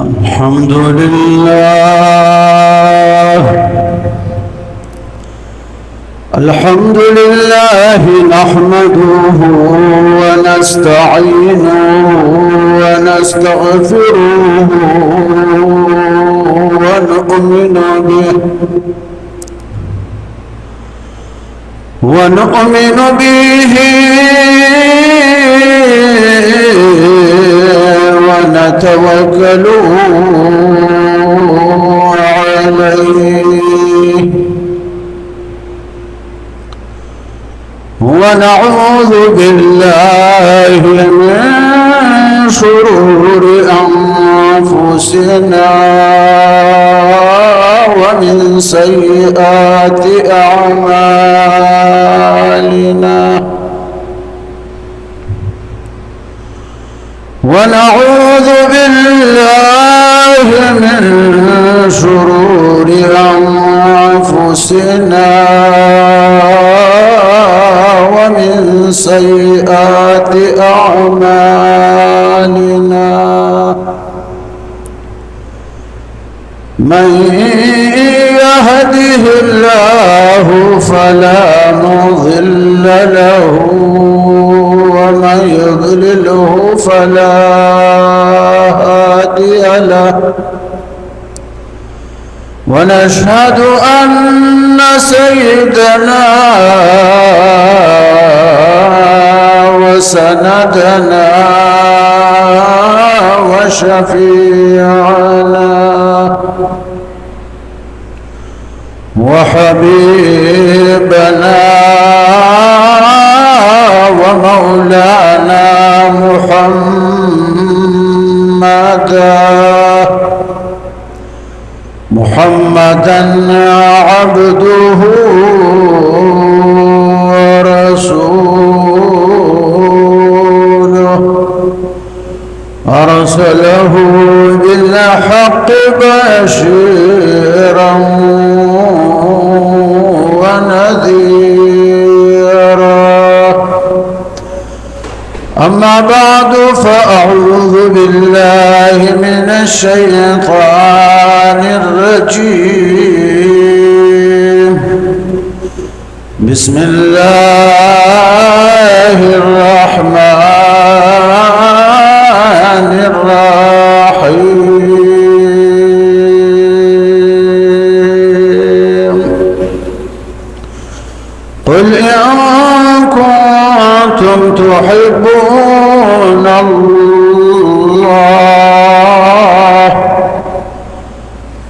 الحمد لله الحمد لله نحمده ونستعينه ونستغفره ونؤمن به ونتوكل عليه ونعوذ بالله من شرور أنفسنا ومن سيئات أعمالنا ونعوذ بالله من شرور أنفسنا ومن سيئات أعمالنا من يهده الله فلا مضل له ومن يضلله فلا هادي له ونشهد أن سيدنا وسندنا وشفيعنا وحبيبنا ومولانا محمدا عبده ورسوله أرسله بالحق بشيرا ونذيرا أما بعد فأعوذ بالله من الشيطان الرجيم بسم الله الرحمن الرحيم قل إن كنتم تحبون الله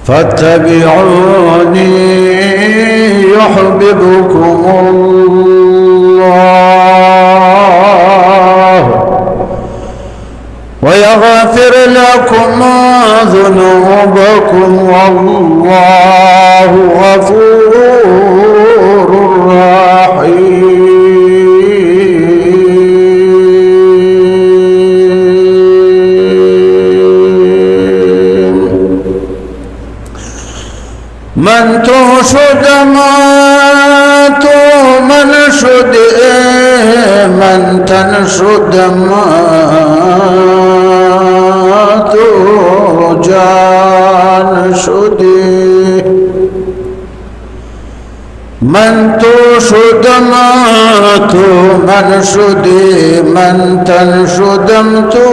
فاتبعوني يحببكم الله ويغفر لكم ذنوبكم والله غفور رحيم من تشد ماتو من شد من تنشد ماتو جان شدي من تشد ماتو من شدي من تنشدمتو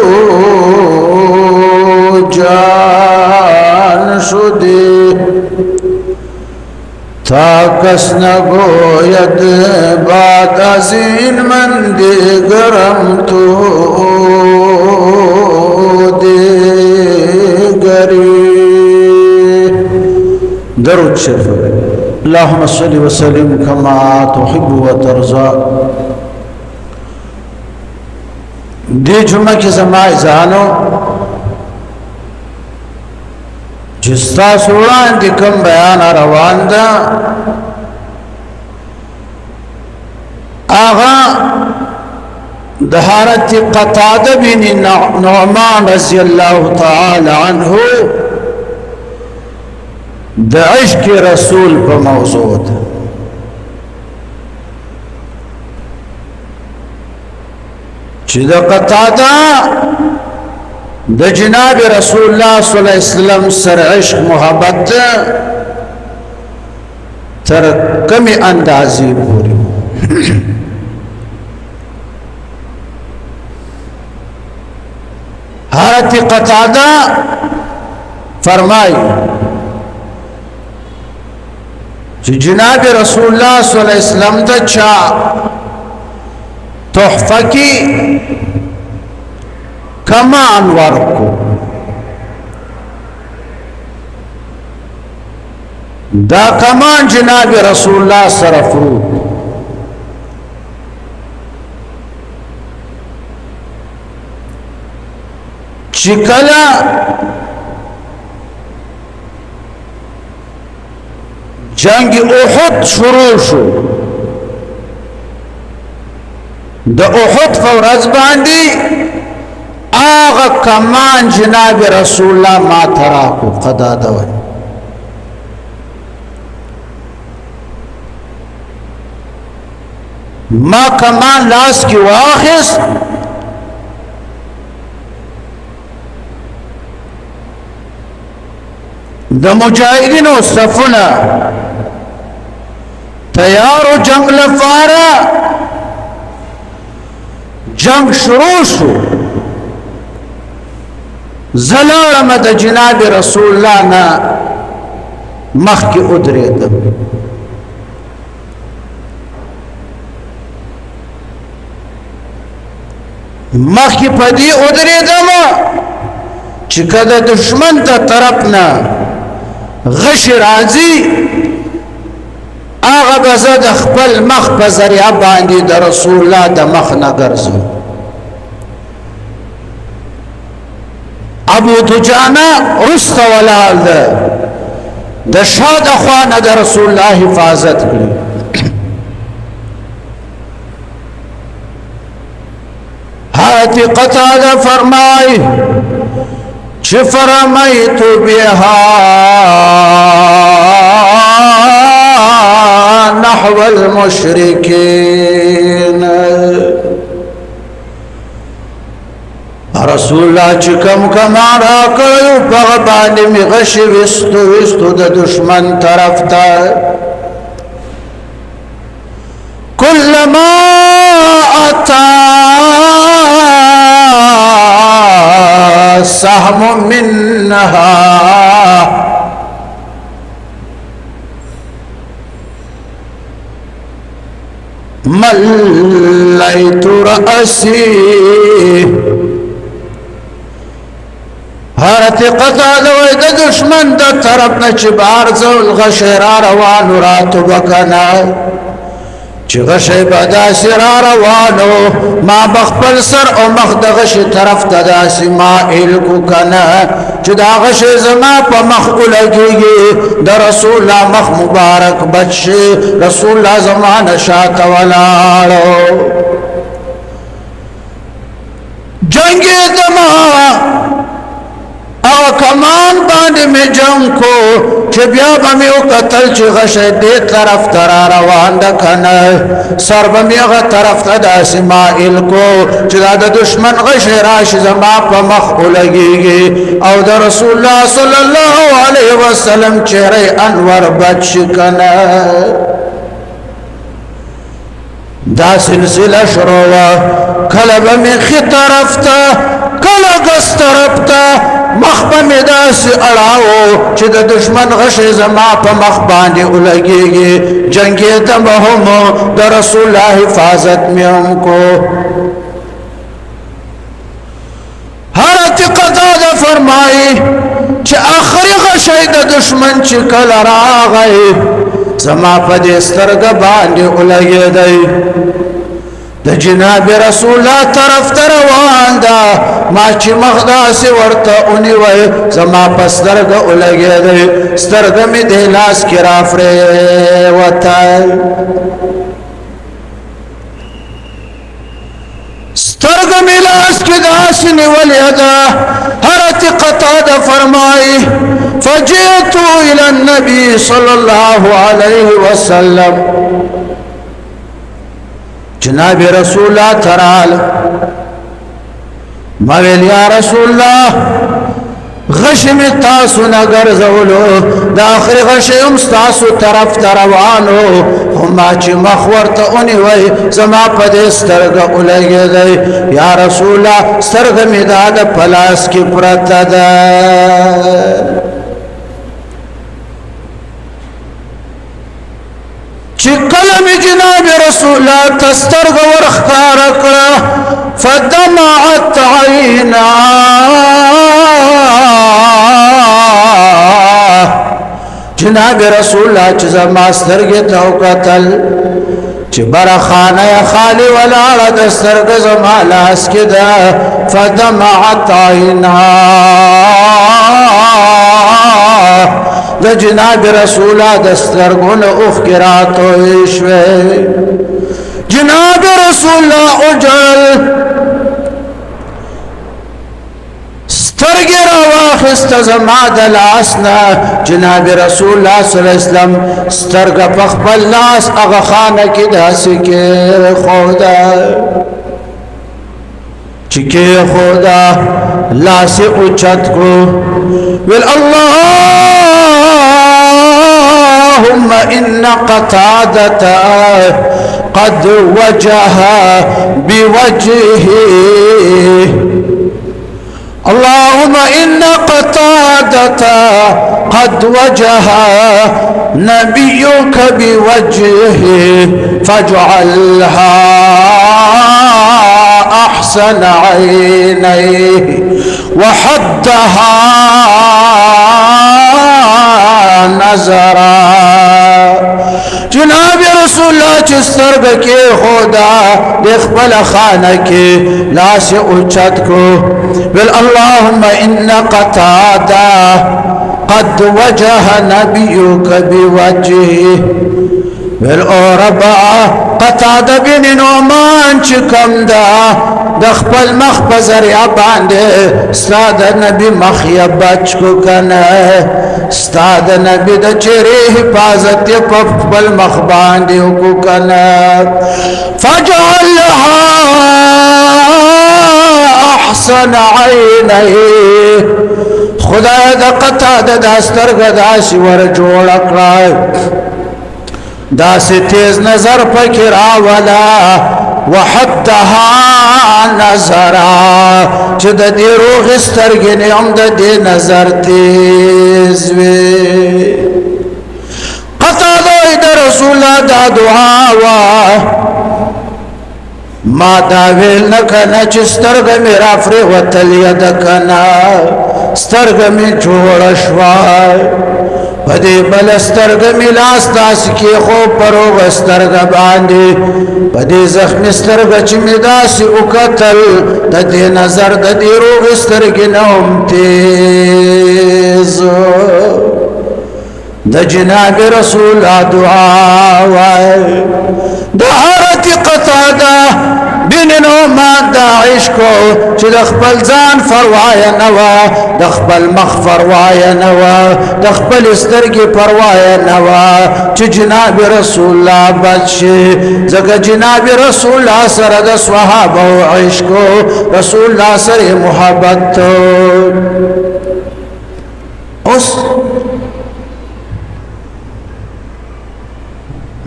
جان شدي تاکس نگوید بعد از این من دیگرم تو دیگری. درود شریف. اللهم صل وسلم كما تحب وترضى. دی جمعه کی زمائی زانو جستا سوران دی کم بیان روان دا آغا دهارت قتادة بن نعمان رضی اللہ تعالی عنہ دا عشق رسول پا موضوع دا چی دا قتادة د جناب رسول الله صلی الله علیه وسلم سر عشق محبت تر کمی اندازې پورې حضرت قتاده فرمای چې جناب رسول الله صلی الله علیه وسلم ته چا تحفه کی کمان ورکو دا کمان جناب رسول الله سره فرود چې کله جنگ احد شروع شو د احد فورز باندې آغا کمان جناب رسول الله ما تراکو قداده وی ما کمان لاس کی واخص د مجاهدینو صفونه تیارو جنگ لپاره جنگ شروع شو زلالم د جناب رسول الله نه مخ کی ادریدم مخ کی پدی ادریدم چې کله دشمن ته طرف نه غش راځي هغه بزد خپل مخ په ذریعہ باندې د رسول الله د مخ نه ګرځي ابو دجانه رست ولال ده د شاد اخوانه د رسول الله حفاظت کړي حضرت قتاده فرمای چې فرمایت بها نحو المشرکین رسول الله چې کم را کړو په باندې می غش وستو د دشمن طرف ته کلما اتا سهم منها مليت رأسي حضرت قتاده وی د دشمن د طرف نه چې بار زول غشرا روانو راتو بکنا چې غشې بدا سر روانو ما بخپل سر او مخ د غشې طرف ته داسې مائل کو کنا چې دا غشې زما په مخ ولګيږي د رسول الله مخ مبارک بچي رسول الله زمانه شاته ولاړو جنگ دما او کمان باندې می جنگ کو چې بیا به می وکتل چې غشې دې طرف تر روان ده کنه سر به می هغه طرف ته داسې مائل کو چې دا د دشمن غشې راشي زما په مخ ولګيږي او د رسول الله صلی الله علیه وسلم چهره انور بچ کنه دا سلسله شروع کله به می خي طرف ته کله ګس طرف ته مخ په میداس اړاو چې د دشمن غشې زما په مخ باندې ولګيږي جنگي ته هم د رسول الله حفاظت مې هم کو حضرت قتاده فرمایي چې اخري غشې د دشمن چې کله راغی زما په دې سترګه باندې ولګېدی د جناب رسول الله طرف ته روان ده ما چې مخداسې ورته ونیوی زما په سترګه ولګېدی سترګه مې د لاس کې رافرېوتی سترګه مې لاس کې داسې نیولې ده حضرت قتاده فرمایي فجئت الى النبي صلى الله عليه وسلم جناب رسول الله ترال مویل یا رسول الله غشم تاسو نگر زولو دا آخر غشم ستاسو طرف تروانو هما چی مخورت اونی وی زما پد سترگ اولگی دی یا رسول اللہ سترگ مداد پلاس کی پرت دا چی کلم جناب رسول اللہ تسترگ ورخکارکڑا فدمعت عینا جناب رسول اللہ چی زما سترگی تاو قتل چی برا خانه خالی ولاړه د سترګ زما لاس کې ده فدمعت عینا د جناب رسول الله د سترګونو اوښکې راتوی شوې جناب رسول الله اجل سترګې راواخیسته زما د لاس نه جناب رسول الله صلی الله علیه وسلم سترګه په خپل لاس هغه خانه کې داسې کېښوده چې کېښوده لاس یې اوچت کړو ویل اللهم ان قتادة قد وجه بوجهه اللهم إن قتادة قد وجه نبيك بوجهه فاجعلها أحسن عينيه وحدها نظرا جناب رسول اللہ چسترگ کے خدا دیکھ بل خانہ کے لاس اچت کو بل اللہم ان قتادہ قد وجہ نبیک بوجہ بل او ربا قتادہ بن نعمان چکم دا دخپل مخ بزریا باندے استاد نبی مخیا بچ کو کنا استاد نبی دا چری حفاظت پخپل مخ باندے کو کنا فجعلها احسن عینی خدا دا قتادہ دا سترگ دا شور جوڑ اکڑای دا سے تیز نظر پکرا ولا وحدها نظرا چه دا دی روغ سترگنی ام دا دی نظر تیز وی قطع دا رسول دا دعاوا ما داویل نکنا چه سترگ میرا فری و تلید کنا سترگ می جوڑشوائی پدی بل سترگ ملاس داس کی خوب پروغ سترگ باندی پدی زخم سترگ چمی داسی اکتل دا دی نظر دا دی روغ سترگ نوم تیز دا جناب رسول دعا وائی دا حرت قطادہ بن نعمان دا عشقو چه دخبل زان فروایا نوا دخبل مخ فروایا نوا دخبل استرگی فروایا نوا چه جناب رسول اللہ بچه زکا جناب رسول اللہ سر دا صحابہ و عشقو رسول اللہ سر محبت اس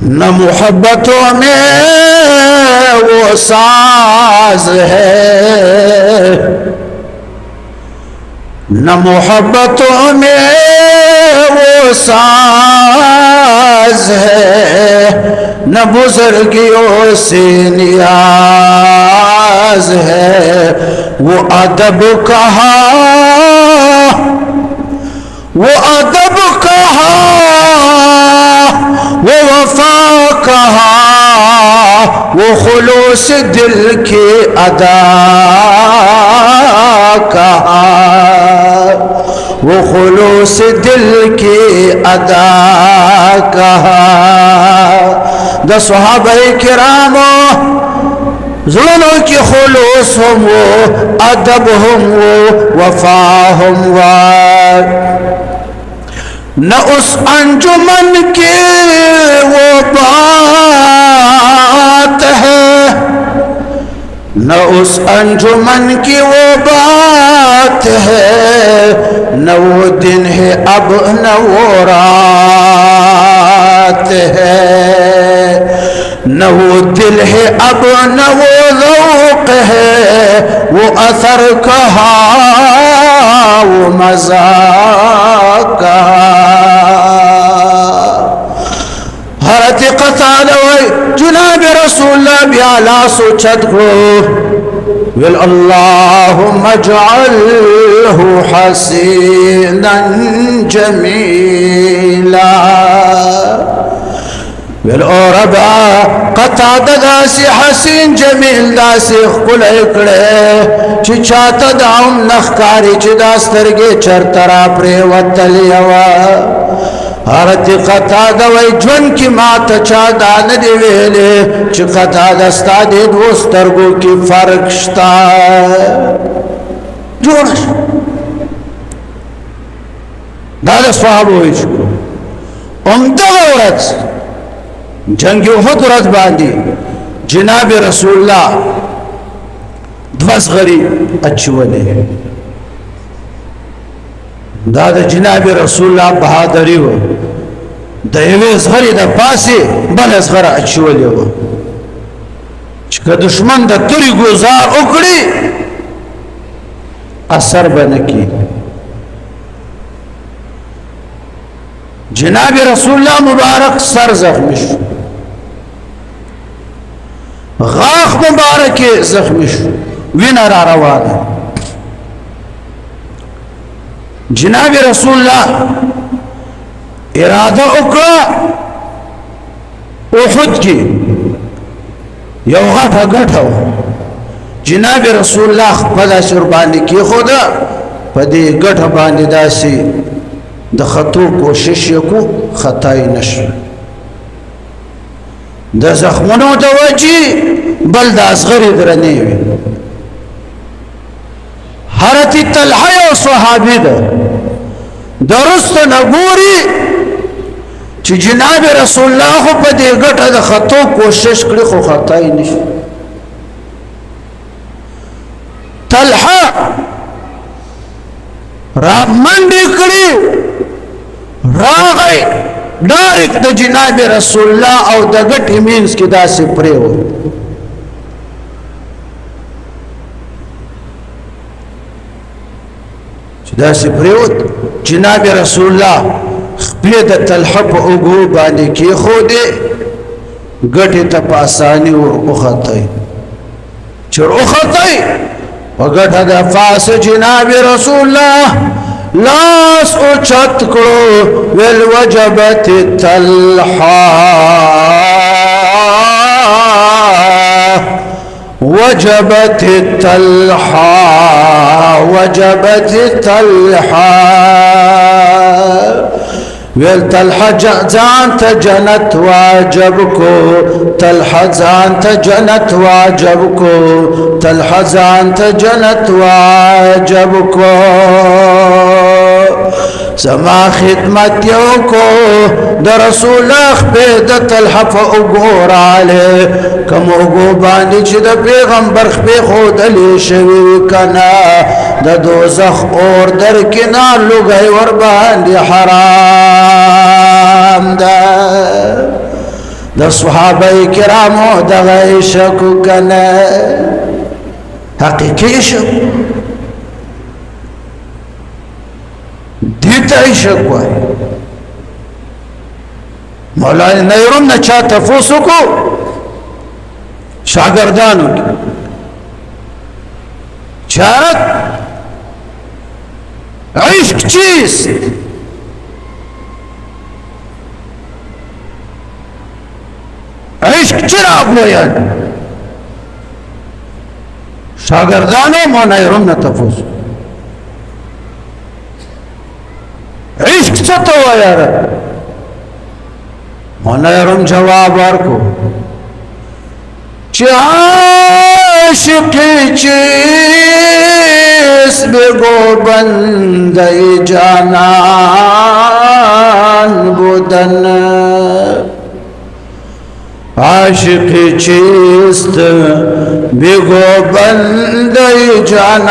نہ محبتوں میں وہ ساز ہے نہ محبتوں میں وہ ساز ہے نہ بزرگیوں سے نیاز ہے وہ ادب کہاں وہ ادب کہاں وہ وفا کہاں وہ خلوص دل کی ادا کہاں وہ خلوص دل کی ادا کہاں دا صحابہ کرامو زلونوں کی خلوص ہم وہ ادب ہم وہ وفا ہم وہ نہ اس انجمن کی وہ بات ہے न उस अंजुमन की वो बात है, न वो दिन है अब न वो रात है, न वो दिल है अब न वो ज़ौक़ है, वो असर कहाँ वो मज़ा कहाँ। हरत क़तादा जनाब रसूलुल्लाह ब्याला सोचत को विल अल्लाहुम्मा जअल्हु हसीनन जमीला। विल और रबा क़तादा दासी हसीन जमील दासी खुले कड़े चिचाता दाम नखकारी चिदास्तरगे चरतरा प्रेवतलियवा। हरत क़तादा वही जुन की मात चादा न दिवेले च क़तादा स्तादे दोस्तरगो की फर्क शता जोनश दादा सहाब हुई उम्दा औरत जंगी उहद रत बांधी जनाब रसूलुल्लाह द्वस गरी अच्छी वले दादा जनाब रसूलुल्लाह बहादुरी हो दयवे असगरी द पासे बल असगरा अच्छी वले हो चका दुश्मन द तुरी गुजार उकड़ी असर बनकी। जनाब रसूलुल्लाह मुबारक सर जख्मी गाख मुबारक जख्मी विनर रवाना। जनाब रसूलुल्लाह इरादा उकड़ा उहुद की यौ गठा गठा जनाब रसूलुल्लाह पदा शुरबानी की खुदा पदे गठ बांधी दासी द खतु कोशिश को खताई नश द जख्मों तवजी बल द असगरी दरने हरती तलहा सहाबी दरुस्त नगोरी ची जनाब रसूलुल्लाह पदे गठ द खतु कोशिश करी खो खताई नश। तलहा राम मंडी करी रागई डायरेक्ट द जनाब रसूलुल्लाह और द गट मीन्स की दासे प्रे हो दासे प्रे हो जनाब रसूलुल्लाह खपेद तलहब उगो बांधे की खोदे गटे तपासानी और उखताई चर उखताई वगट द फास जनाब रसूलुल्लाह लास उछत करो वेल वजबत तलहा वजबत तलहा वजबत तलहा वेल तलहा जानत जन्नत वाजब को तलहा जानत जन्नत वाजब को तलहा जानत जन्नत वाजब को समा खिदमतियों को द रसूलुल्लाह पे द तलहा उगोराले कम उगो बांधी च द पैगंबर पे खुद अली शवी कना द दोज़ख और दर किना लुगाई वर बांधी हराम द सहाबाए किरामो द इश्क कना हकीकी इश्क दीता इश्क हुआ मौलाना नैरुम न चाह तफोसो को शागिर्दानों की चारत इश्क चीज इश्क चिराग लोयन शागिर्दानों मौलाना न तफोसो इश्क से तो यार मौलाना जवाब और को चाशिकी चीज बेगो बंदे जानान बुदन عاشقی چیست بگو بنده جانان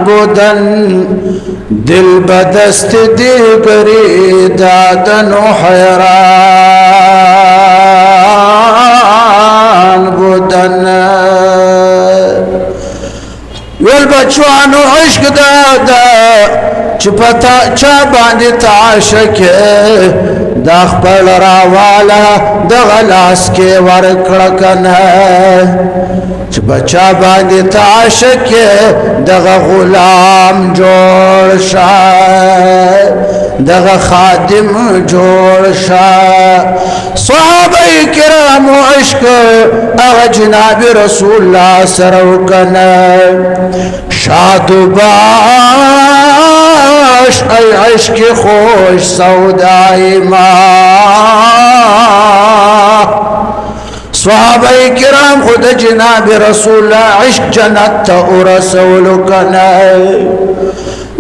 بودن دل بدست دیگری دادن و حیران بودن ویل بچوانو عشق دادا چه پتا چا باندې تعاشقه دا خپل راواله د غلاس کې ورکړه کنه چې بچا باندې تعاشقه دغه غلام جوړ شه دغه خادم جوړ شه صحابه کرام عشق هغه جناب رسول الله سره وکنه شادو باش ای عشق خوش سودای ما صحابه کرام خود جناب رسول الله عشق جنت تا رسول کنه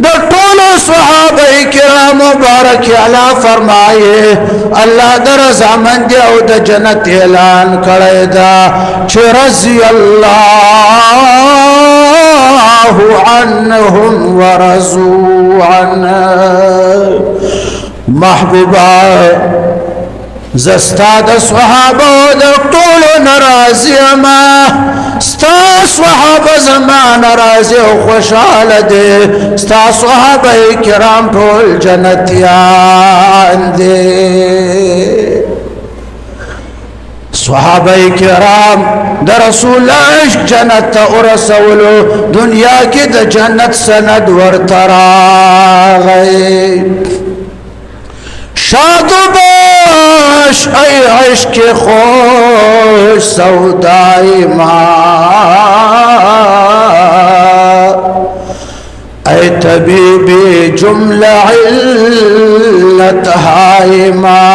د ټولو صحابه کرام مبارک اعلی فرمایي الله در زمان دی او د جنت اعلان کړی دا چې رضی الله عنهم ورضوا عنه محبوبا زستا د صحابه د ټولو ناراضي ما ستا صحابه زمان راضي او خوشاله دي ستا صحابه کرام ټول جنتیان دي صحابه کرام د رسول عشق جنت ورسولو دنیا کې د جنت سند ورته راغی شاد باش ای عشق خوش سودای ما ای طبیبی جمله علت های ما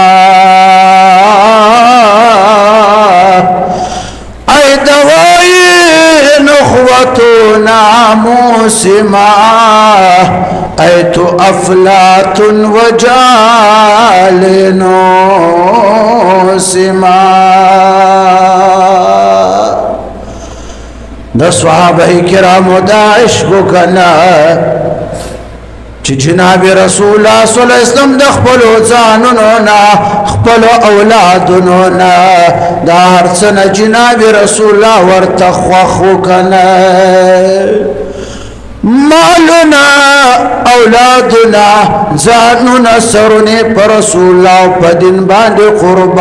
ای دوای نخوت و ناموس ما ای تو افلات و جالنوس ما د صحابه کرامو دا عشق کنا چې جناب رسول الله صلی الله علیه وسلم د خپل ځانونو نه خپل اولادونو نه دا هرڅه جناب رسول الله ورته خوښ کنا مالنا اولادنا ځانونه سرونه پر رسول الله په دین باندې قربان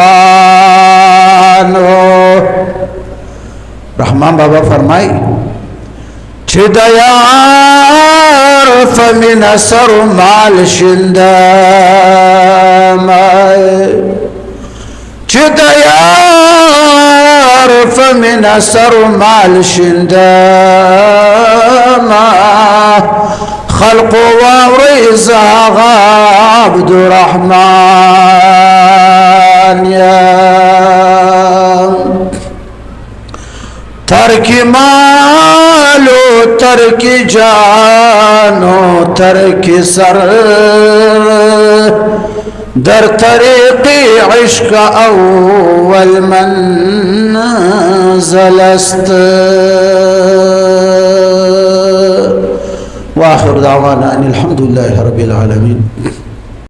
رحمان بابا فرمای چې د یار فمن سر مال شندمای چې د یار فمن سر مال شندما خلق ورزا عبد الرحمن يا ترک مالو ترک جانو ترک سر در طریق عشق اول منزل است واخر دعوانا ان الحمد لله رب العالمين